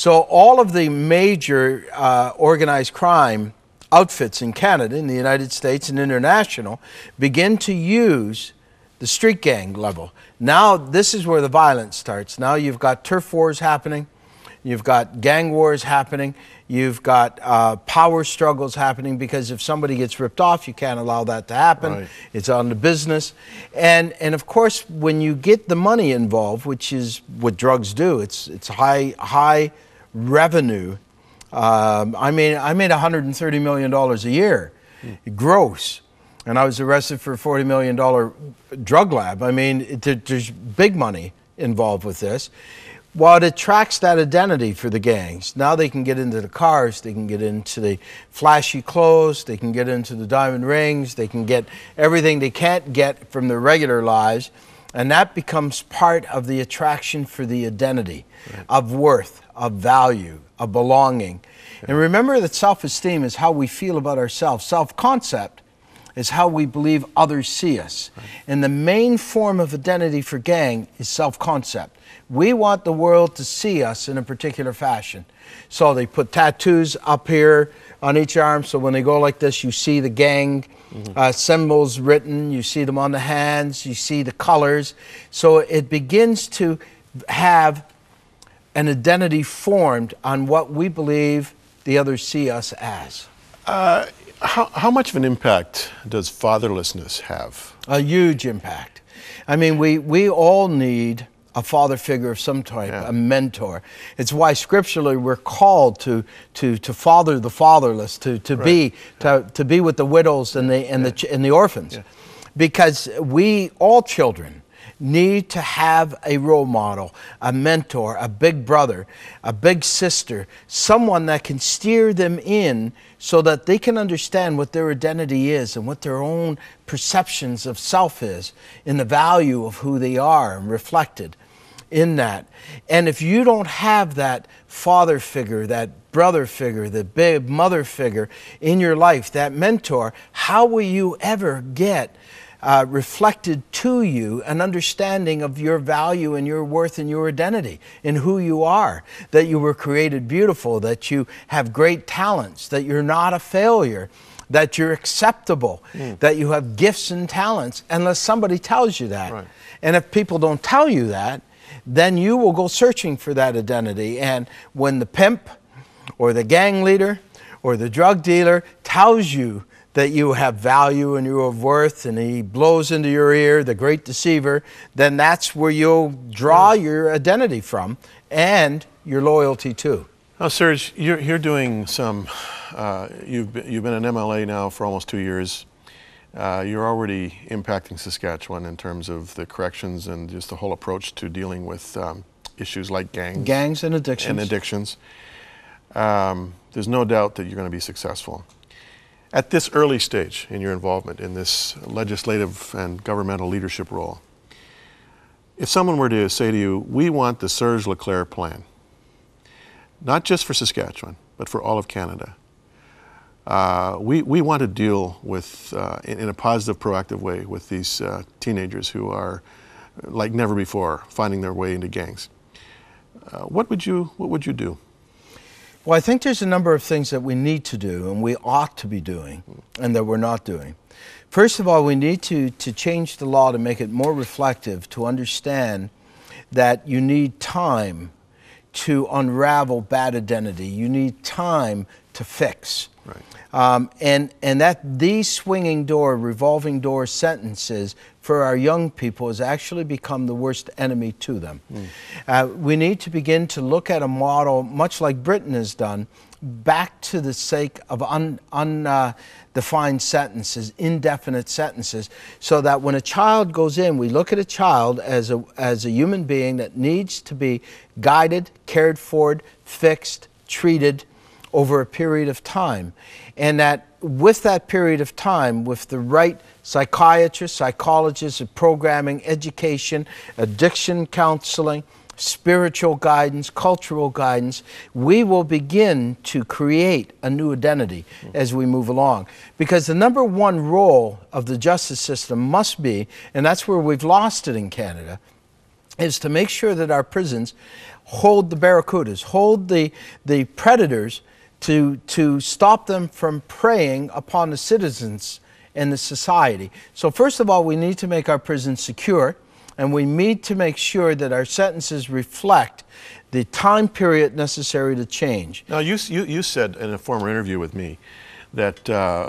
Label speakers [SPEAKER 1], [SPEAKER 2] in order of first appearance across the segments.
[SPEAKER 1] So all of the major organized crime outfits in Canada, in the United States and international, begin to use the street gang level. Now this is where the violence starts. Now you've got turf wars happening, you've got gang wars happening, you've got power struggles happening, because if somebody gets ripped off, you can't allow that to happen.
[SPEAKER 2] Right.
[SPEAKER 1] It's on the business. And of course, when you get the money involved, which is what drugs do, it's high revenue. I made $130 million a year, gross. And I was arrested for a $40 million drug lab. I mean, there's big money involved with this. Well, it attracts that identity for the gangs. Now they can get into the cars, they can get into the flashy clothes, they can get into the diamond rings, they can get everything they can't get from their regular lives. And that becomes part of the attraction for the identity of worth, of value, of belonging. And remember that self-esteem is how we feel about ourselves. Self-concept is how we believe others see us. And the main form of identity for gang is self-concept. We want the world to see us in a particular fashion. So they put tattoos up here on each arm, so when they go like this, you see the gang symbols written, you see them on the hands, you see the colors. So it begins to have an identity formed on what we believe the others see us as.
[SPEAKER 2] How much of an impact does fatherlessness have?
[SPEAKER 1] A huge impact. I mean, we all need a father figure of some type, a mentor. It's why scripturally we're called to father the fatherless, to be with the widows and the orphans, because we all children need to have a role model, a mentor, a big brother, a big sister, someone that can steer them in so that they can understand what their identity is and what their own perceptions of self is, in the value of who they are and reflected in that. And if you don't have that father figure, that brother figure, the big mother figure in your life, that mentor, how will you ever get reflected to you an understanding of your value and your worth and your identity in who you are, that you were created beautiful, that you have great talents, that you're not a failure, that you're acceptable, that you have gifts and talents, unless somebody tells you that.
[SPEAKER 2] Right.
[SPEAKER 1] And if people don't tell you that, then you will go searching for that identity. And when the pimp or the gang leader or the drug dealer tells you that you have value and you have worth, and he blows into your ear, the great deceiver, then that's where you'll draw your identity from and your loyalty too.
[SPEAKER 2] Now, Serge, you're doing some, you've been an MLA now for almost 2 years. You're already impacting Saskatchewan in terms of the corrections and just the whole approach to dealing with issues like gangs
[SPEAKER 1] and addictions.
[SPEAKER 2] There's no doubt that you're going to be successful. At this early stage in your involvement in this legislative and governmental leadership role, if someone were to say to you, we want the Serge Leclerc plan, not just for Saskatchewan, but for all of Canada, we want to deal with, in a positive, proactive way, with these teenagers who are, like never before, finding their way into gangs. What would you do?
[SPEAKER 1] Well, I think there's a number of things that we need to do and we ought to be doing and that we're not doing. First of all, we need to change the law to make it more reflective, to understand that you need time to unravel bad identity. You need time to fix.
[SPEAKER 2] Right.
[SPEAKER 1] And that these swinging door, revolving door sentences for our young people has actually become the worst enemy to them. We need to begin to look at a model, much like Britain has done, back to the sake of undefined sentences, indefinite sentences, so that when a child goes in, we look at a child as a human being that needs to be guided, cared for, fixed, treated over a period of time. And that with that period of time, with the right psychiatrists, psychologists, programming, education, addiction counseling, spiritual guidance, cultural guidance, we will begin to create a new identity as we move along. Because the number one role of the justice system must be, and that's where we've lost it in Canada, is to make sure that our prisons hold the barracudas, hold the predators to stop them from preying upon the citizens and the society. So first of all, we need to make our prisons secure, and we need to make sure that our sentences reflect the time period necessary to change.
[SPEAKER 2] Now, you said in a former interview with me that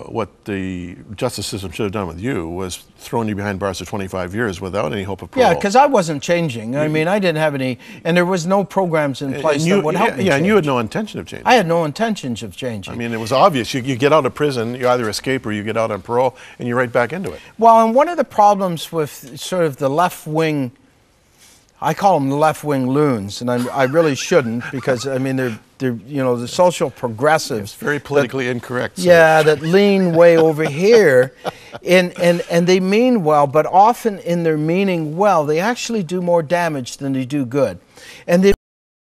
[SPEAKER 2] what the justice system should have done with you was thrown you behind bars for 25 years without any hope of parole.
[SPEAKER 1] Yeah, because I wasn't changing. I mean, I didn't have any, and there was no programs in place that would help me change.
[SPEAKER 2] And you had no intention of changing.
[SPEAKER 1] I had no intentions of changing.
[SPEAKER 2] I mean, it was obvious. You get out of prison, you either escape or you get out on parole, and you're right back into it.
[SPEAKER 1] Well, and one of the problems with sort of the left-wing, I call them the left-wing loons, and I really shouldn't, because I mean they're you know, the social progressives.
[SPEAKER 2] It's very politically incorrect. So.
[SPEAKER 1] Yeah, that lean way over here, and they mean well, but often in their meaning well, they actually do more damage than they do good. And